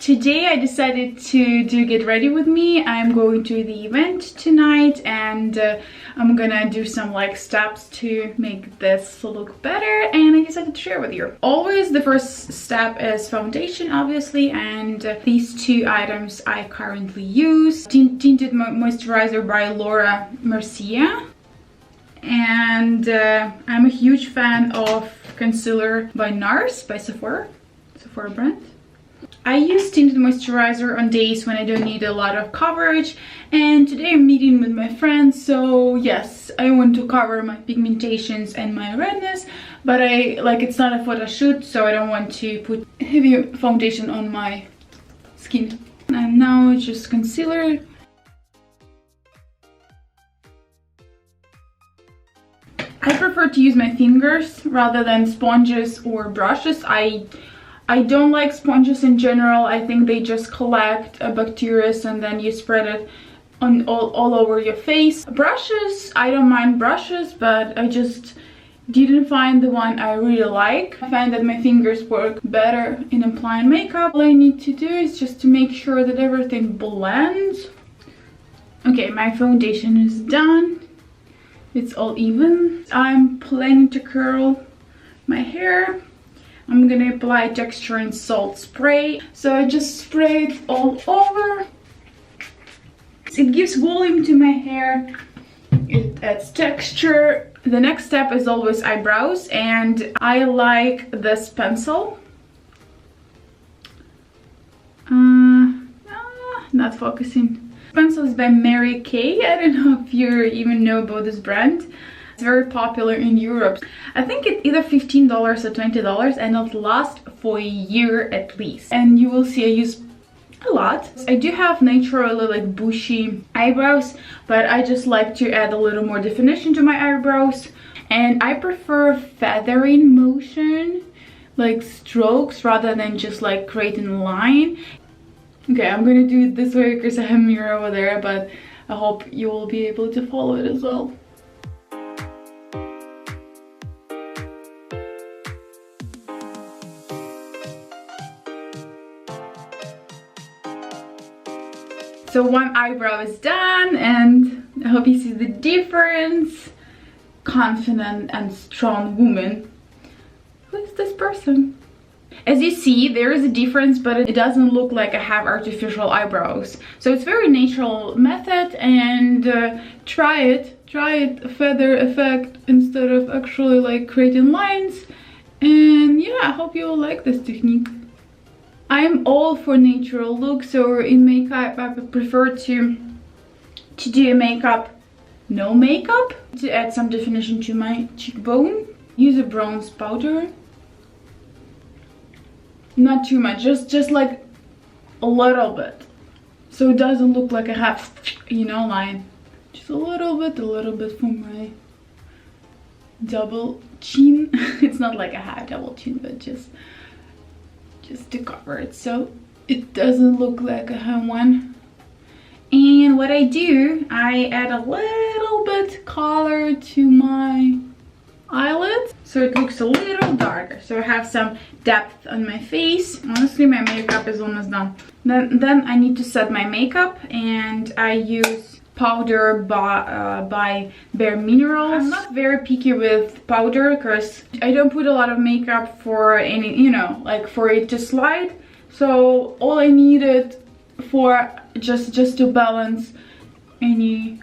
Today I decided to do get ready with me. I'm going to the event tonight and I'm gonna do some like steps to make this look better, and I decided to share with you. Always the first step is foundation, obviously, and these two items I currently use. Tinted Moisturizer by Laura Mercier. And I'm a huge fan of concealer by NARS, by Sephora brand. I use tinted moisturizer on days when I don't need a lot of coverage, and today I'm meeting with my friends, so yes, I want to cover my pigmentations and my redness, but it's not a photo shoot, so I don't want to put heavy foundation on my skin. And now it's just concealer. I prefer to use my fingers rather than sponges or brushes. I don't like sponges in general. I think they just collect bacteria and then you spread it on all over your face. Brushes, I don't mind brushes, but I just didn't find the one I really like. I find that my fingers work better in applying makeup. All I need to do is just to make sure that everything blends. Okay, my foundation is done. It's all even. I'm planning to curl my hair. I'm gonna apply texture and salt spray. So I just spray it all over. It gives volume to my hair. It adds texture. The next step is always eyebrows, and I like this pencil. Not focusing. Pencil is by Mary Kay. I don't know if you even know about this brand. It's very popular in Europe. I think it's either $15 or $20, and it'll last for a year at least. And you will see I use a lot. I do have naturally like bushy eyebrows, but I just like to add a little more definition to my eyebrows. And I prefer feathering motion, like strokes, rather than just like creating a line. Okay, I'm gonna do it this way because I have a mirror over there, but I hope you will be able to follow it as well. So one eyebrow is done, and I hope you see the difference. Confident and strong woman. Who is this person? As you see, there is a difference, but it doesn't look like I have artificial eyebrows. So it's very natural method, and try it, feather effect instead of actually like creating lines. And yeah, I hope you will like this technique. I'm all for natural look, so in makeup I prefer to do a makeup, no makeup, to add some definition to my cheekbone. Use a bronze powder. Not too much, just like a little bit, so it doesn't look like I have, you know, line. Just a little bit for my double chin. It's not like I have double chin, but just to cover it so it doesn't look like I have one. And what I do, I add a little bit color to my eyelids so it looks a little darker, so I have some depth on my face. Honestly, my makeup is almost done. Then I need to set my makeup, and I use powder by Bare Minerals. I'm not very picky with powder because I don't put a lot of makeup for any, you know, like for it to slide. So all I needed for just to balance any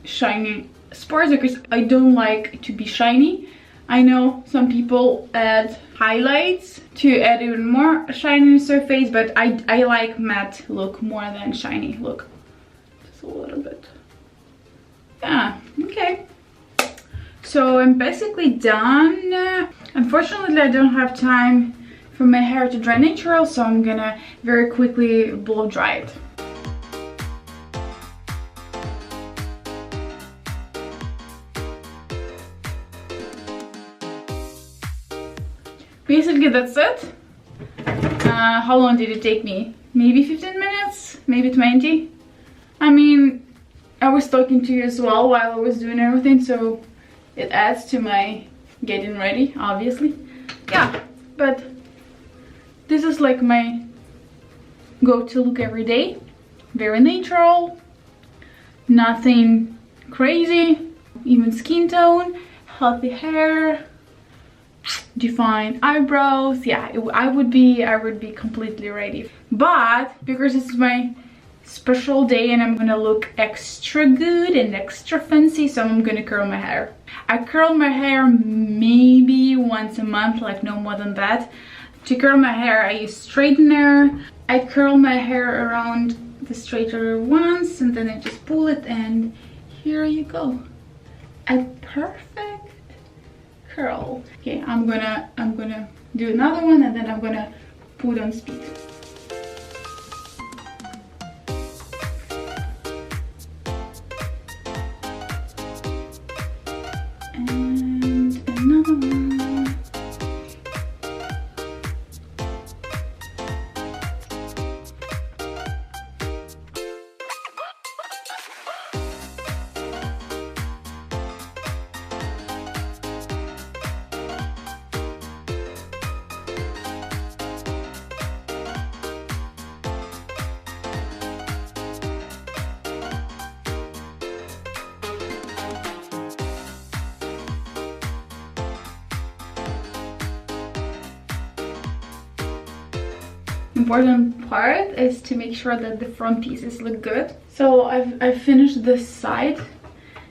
shiny spots, because I don't like to be shiny. I know some people add highlights to add even more shininess to their face, but I like matte look more than shiny look. Just a little bit. Yeah, okay. So I'm basically done. Unfortunately, I don't have time for my hair to dry natural, so I'm gonna very quickly blow dry it. Basically that's it. How long did it take me? Maybe 15 minutes, maybe 20. I mean, I was talking to you as well while I was doing everything, so it adds to my getting ready, obviously. Yeah, but this is like my go-to look every day. Very natural, nothing crazy, even skin tone, healthy hair, defined eyebrows. Yeah, I would be completely ready. But because it's my special day and I'm gonna look extra good and extra fancy, so I'm gonna curl my hair. I curl my hair maybe once a month, like no more than that. To curl my hair, I use straightener. I curl my hair around the straightener once and then I just pull it, and here you go. A perfect curl. Okay, I'm gonna do another one and then I'm gonna put on speed. And another one. Important part is to make sure that the front pieces look good. So I've finished this side,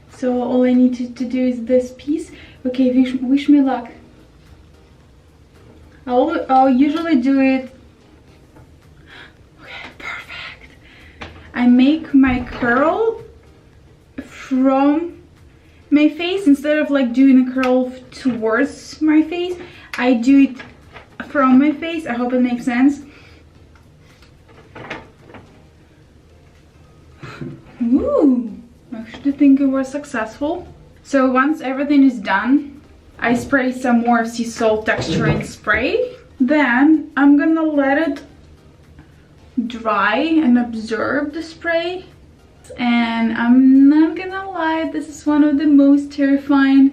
so all I need to do is this piece. Okay, wish me luck. I'll usually do it. Okay, perfect. I make my curl from my face instead of like doing a curl towards my face. I do it from my face. I hope it makes sense. Ooh, I actually think it was successful. So once everything is done, I spray some more sea salt texturing spray. Then I'm gonna let it dry and absorb the spray. And I'm not gonna lie, this is one of the most terrifying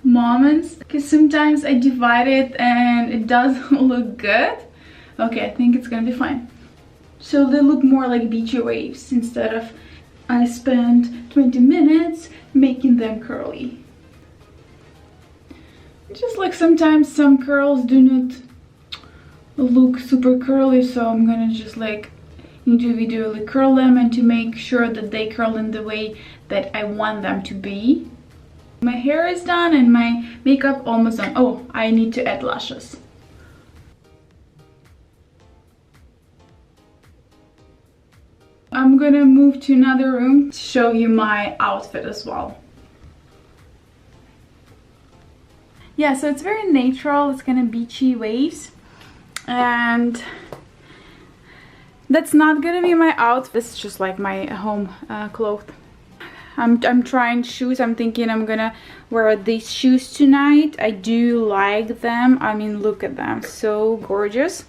moments, because sometimes I divide it and it doesn't look good. Okay, I think it's gonna be fine. So they look more like beachy waves instead of I spent 20 minutes making them curly. Just like sometimes some curls do not look super curly, so I'm gonna just like individually curl them and to make sure that they curl in the way that I want them to be. My hair is done and my makeup almost done. Oh, I need to add lashes. I'm gonna move to another room to show you my outfit as well. Yeah, so it's very natural. It's gonna beachy waves, and that's not gonna be my outfit. It's just like my home clothes. I'm trying shoes. I'm thinking I'm gonna wear these shoes tonight. I do like them. I mean, look at them, so gorgeous.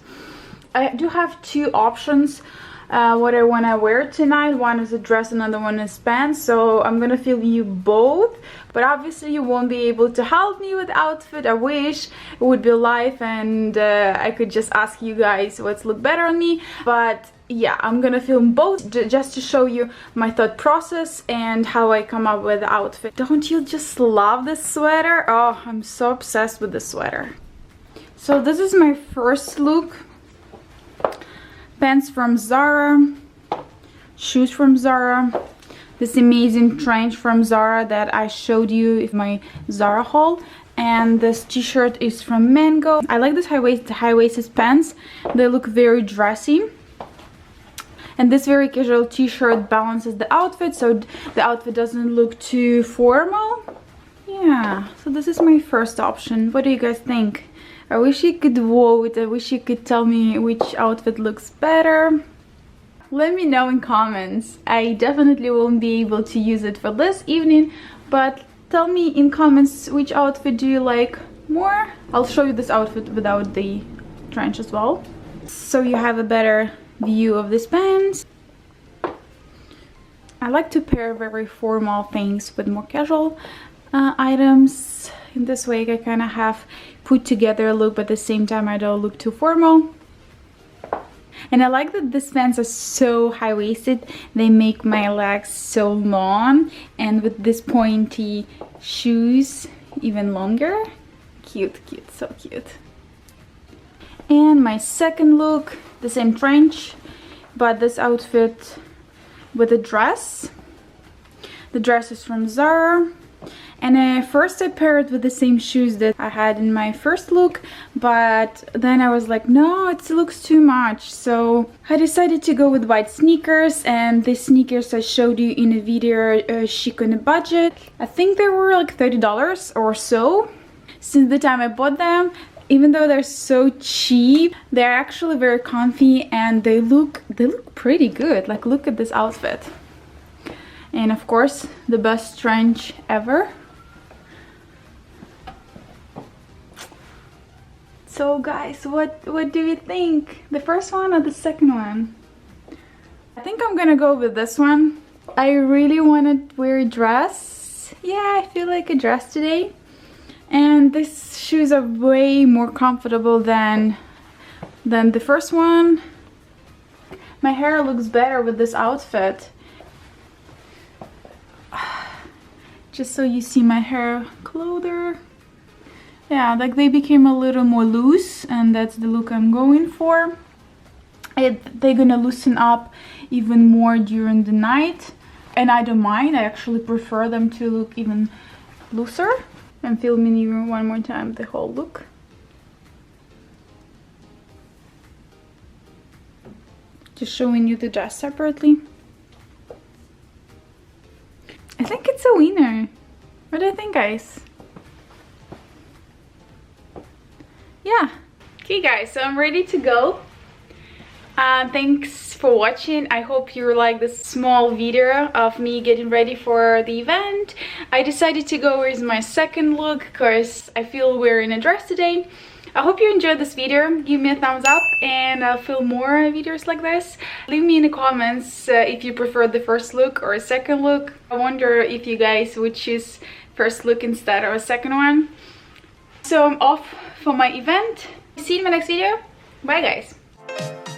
I do have two options what I want to wear tonight. One is a dress, another one is pants, so I'm gonna film you both, but obviously you won't be able to help me with outfit. I wish it would be live and I could just ask you guys what's look better on me, but yeah, I'm gonna film both just to show you my thought process and how I come up with the outfit. Don't you just love this sweater? Oh, I'm so obsessed with this sweater. So this is my first look. Pants from Zara, shoes from Zara, this amazing trench from Zara that I showed you in my Zara haul, and this t-shirt is from Mango. I like this high-waisted pants. They look very dressy, and this very casual t-shirt balances the outfit, so the outfit doesn't look too formal. Yeah, so this is my first option. What do you guys think? I wish you could vote. I wish you could tell me which outfit looks better. Let me know in comments. I definitely won't be able to use it for this evening, but tell me in comments which outfit do you like more. I'll show you this outfit without the trench as well, so you have a better view of this pants. I like to pair very formal things with more casual items. In this way I kind of have put together a look, but at the same time I don't look too formal. And I like that these pants are so high-waisted. They make my legs so long, and with this pointy shoes even longer. Cute, cute, so cute. And my second look, the same trench, but this outfit with a dress. The dress is from Zara. And first I paired with the same shoes that I had in my first look, but then I was like, no, it looks too much. So I decided to go with white sneakers, and the sneakers I showed you in a video, chic on a budget. I think they were like $30 or so. Since the time I bought them, even though they're so cheap, they're actually very comfy, and they look pretty good. Like, look at this outfit. And of course, the best trench ever. So guys, what do you think? The first one or the second one? I think I'm gonna go with this one. I really want to wear a dress. Yeah, I feel like a dress today. And these shoes are way more comfortable than the first one. My hair looks better with this outfit. Just so you see my hair closer. Yeah, like they became a little more loose, and that's the look I'm going for. They're gonna loosen up even more during the night, and I don't mind. I actually prefer them to look even looser. I'm filming you one more time the whole look. Just showing you the dress separately. I think it's a winner. What do you think, guys? Yeah. Okay guys, so I'm ready to go. Thanks for watching. I hope you like this small video of me getting ready for the event. I decided to go with my second look because I feel wearing a dress today. I hope you enjoyed this video. Give me a thumbs up, and I'll film more videos like this. Leave me in the comments if you prefer the first look or a second look. I wonder if you guys would choose first look instead of a second one. So I'm off for my event. See you in my next video. Bye guys.